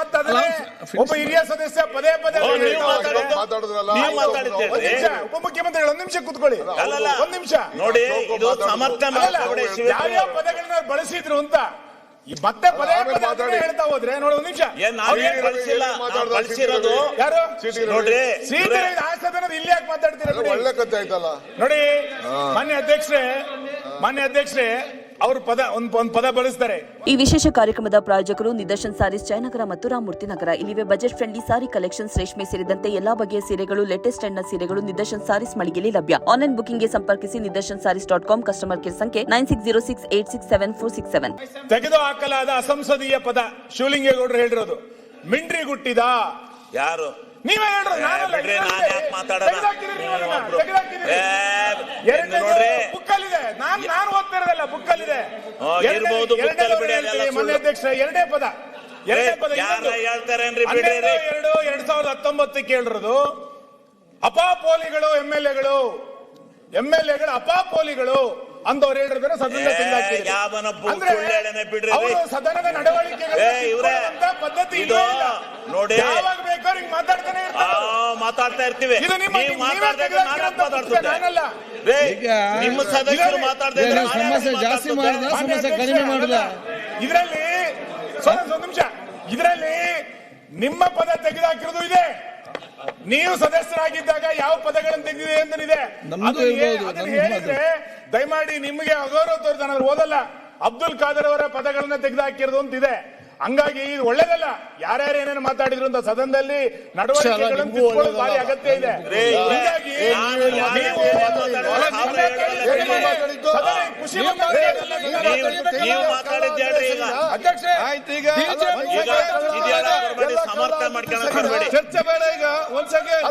ಮತ್ತೆ ಅದನ್ನೇ ಒಬ್ಬ ಹಿರಿಯ ಸದಸ್ಯ ಪದೇ ಪದೇ ಉಪಮುಖ್ಯಮಂತ್ರಿಗಳು ಒಂದ್ ನಿಮಿಷ ಕೂತ್ಕೊಳ್ಳಿ, ಒಂದ್ ನಿಮಿಷ ನೋಡಿ. ಯಾವ್ಯಾವ ಪದಗಳನ್ನ ಬಳಸಿದ್ರು ಅಂತ ಮತ್ತೆ ಪದೇ ಪದೇ ಹೇಳ್ತಾ ಹೋದ್ರೆ ನೋಡಿ. ಒಂದ್ ನಿಮಿಷ, ಯಾರು ನೋಡ್ರಿ ಆ ಸದನದ ಇಲ್ಲಿ ಯಾಕೆ ಮಾತಾಡ್ತೀರಾ? ಒಳ್ಳೆ ಕಥೆ ಆಯ್ತಲ್ಲ ನೋಡಿ. ಮಾನ್ಯ ಅಧ್ಯಕ್ಷರೇ ಅವರು ಒಂದು ಪದ ಬಳಸ್ತಾರೆ. ಈ ವಿಶೇಷ ಕಾರ್ಯಕ್ರಮದ ಪ್ರಾಯೋಜಕರು ನಿದರ್ಶನ್ ಸಾರೀಸ್ ಜಯನಗರ ಮತ್ತು ರಾಮಮೂರ್ತಿ ನಗರ. ಇಲ್ಲಿವೆ ಬಜೆಟ್ ಫ್ರೆಂಡ್ಲಿ ಸಾರಿ ಕಲೆಕ್ಷನ್ಸ್, ರೇಷ್ಮೆ ಸೇರಿದಂತೆ ಎಲ್ಲಾ ಬಗೆಯ ಸೀರೆಗಳು, ಲೇಟೆಸ್ಟ್ ಟ್ರೆಂಡ್ನ ಸೀರೆಗಳು ನಿದರ್ಶನ್ ಸಾರೀಸ್ ಮಳಿಗೆಯಲ್ಲಿ ಲಭ್ಯ. ಆನ್ಲೈನ್ ಬುಕಿಂಗ್ಗೆ ಸಂಪರ್ಕಿಸಿ ನಿದರ್ಶನ್ sarees.com. ಕಸ್ಟಮರ್ ಕೇರ್ ಸಂಖ್ಯೆ 9606867467. ತೆಗೆದುಹಾಕಲಾದ ಅಸಂಸದೀಯ ಪದ ಶಿವಲಿಂಗೇಗೌಡರು ಹೇಳಿರೋದು ಮಿಂಡ್ರಿ ಗುಟ್ಟಿದ ಯಾರು? ನೀವೇ ಹೇಳ್ರಿ. ಬುಕ್ಕಲ್ಲಿದೆ, ನಾನು ಓದ್ತಿರೋದಲ್ಲ, ಬುಕ್ಕಲ್ಲಿದೆ. ಮಾನ್ಯ ಅಧ್ಯಕ್ಷ, ಎರಡನೇ ಪದ 12/2/2019 ಹೇಳಿರೋದು ಅಪಾಪೋಲಿಗಳು ಎಮ್ಎಲ್ಎಗಳು ಅಪಾಪೋಲಿಗಳು ಅಂದವ್ರು ಹೇಳಿದ್ರೆ ಸದನದ ನಡವಳಿಕೆ ಪದ್ಧತಿ ನೋಡಿ. ಯಾವಾಗ ಬೇಕಾದ್ರೆ ಹಿಂಗ್ ಮಾತಾಡ್ತಾನೆ ಮಾತಾಡ್ತಾ ಇರ್ತೀವಿ. ನಾನಲ್ಲ, ನಿಮ್ಮ ಸದಸ್ಯರು ಮಾತಾಡ್ತಾ ಇದ್ದಾರೆ. ಸಮಸ್ಯೆ ಜಾಸ್ತಿ ಮಾಡಿದ, ಸಮಸ್ಯೆ ಕಡಿಮೆ ಮಾಡಿದ. ಇದರಲ್ಲಿ ಒಂದು ನಿಮಿಷ, ಇದರಲ್ಲಿ ನಿಮ್ಮ ಪದ ತೆಗೆದುಹಾಕಿರೋದು ಇದೆ. ನೀವು ಸದಸ್ಯರಾಗಿದ್ದಾಗ ಯಾವ ಪದಗಳನ್ನು ತೆಗೆದಿದೆ ಅಂತನಿದೆ. ಹೇಳಿದ್ರೆ ದಯಮಾಡಿ ನಿಮಗೆ ಅಗೌರವ ತೋರಿದ ಓದಲ್ಲ. ಅಬ್ದುಲ್ ಖಾದರ್ ಅವರ ಪದಗಳನ್ನ ತೆಗೆದುಹಾಕಿರೋದು ಅಂತಿದೆ. ಹಂಗಾಗಿ ಇದು ಒಳ್ಳೇದಲ್ಲ. ಯಾರ್ಯಾರು ಏನೇನು ಮಾತಾಡಿದ್ರು ಅಂತ ಸದನದಲ್ಲಿ ನಡವಳಿಕೆಗಳನ್ನು ತಿಳ್ಕೊಳ್ಳೋದು ಭಾರಿ ಅಗತ್ಯ ಇದೆ. ಹೀಗಾಗಿ ಸಮರ್ಥನೆ ಮಾಡ್ಕೊಂಡು ಚರ್ಚೆ ಬೇಡ. ಈಗ ಒಂದ್ ಸೆಕೆಂಡ್